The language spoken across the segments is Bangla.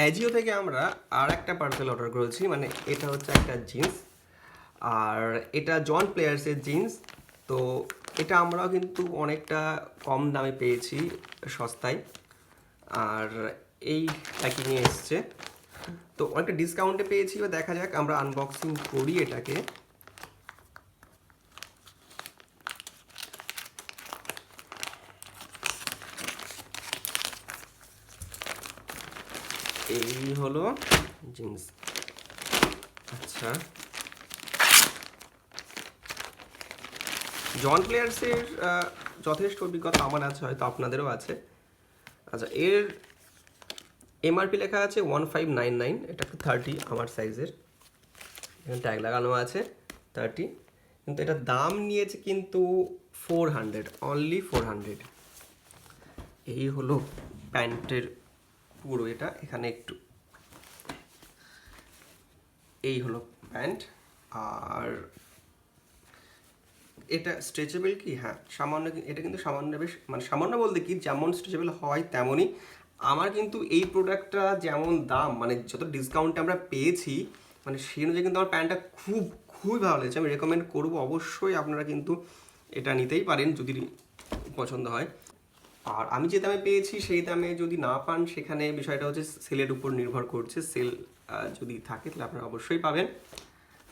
অ্যাজিও থেকে আমরা আর একটা পার্সেল অর্ডার করেছি, মানে এটা হচ্ছে একটা জিন্স, আর এটা জন প্লেয়ার্সের জিন্স। তো এটা আমরাও কিন্তু অনেকটা কম দামে পেয়েছি, সস্তায়। আর এই প্যাকিংয়ে এসছে, তো অনেকটা ডিসকাউন্টে পেয়েছি। বা দেখা যাক, আমরা আনবক্সিং করি এটাকে। এই হলো জিন্স। আচ্ছা, জন প্লেয়ার্সের যথেষ্ট অভিজ্ঞতা আমার আছে, হয়তো আপনাদেরও আছে। আচ্ছা, এর এমআরপি লেখা আছে 1599, এটা একটু 30 আমার সাইজের, এখানে ট্যাগ লাগানো আছে 30, কিন্তু এটার দাম নিয়েছে কিন্তু 400, অনলি 400। এই হলো প্যান্টের পুরো এটা, এখানে একটু, এই হলো প্যান্ট। আর এটা স্ট্রেচেবল কি? হ্যাঁ, সামান্য। এটা কিন্তু সামান্য, বেশ মানে সামান্য বলতে কি, যেমন স্ট্রেচেবল হয় তেমনই। আমার কিন্তু এই প্রোডাক্টটা যেমন দাম, মানে যত ডিসকাউন্টে আমরা পেয়েছি, মানে সেই অনুযায়ী কিন্তু আমার প্যান্টটা খুবই ভালো লেগেছে। আমি রেকমেন্ড করবো, অবশ্যই আপনারা কিন্তু এটা নিতেই পারেন যদি পছন্দ হয়। আর আমি যে দামে পেয়েছি সেই দামে যদি না পান, সেখানে বিষয়টা হচ্ছে সেলের উপর নির্ভর করছে। সেল যদি থাকে তাহলে আপনারা অবশ্যই পাবেন।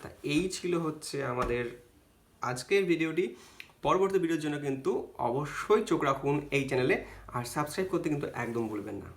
তা এই ছিল হচ্ছে আমাদের আজকের ভিডিওটি। পরবর্তী ভিডিওর জন্য কিন্তু অবশ্যই চোখ রাখুন এই চ্যানেলে, আর সাবস্ক্রাইব করতে কিন্তু একদম ভুলবেন না।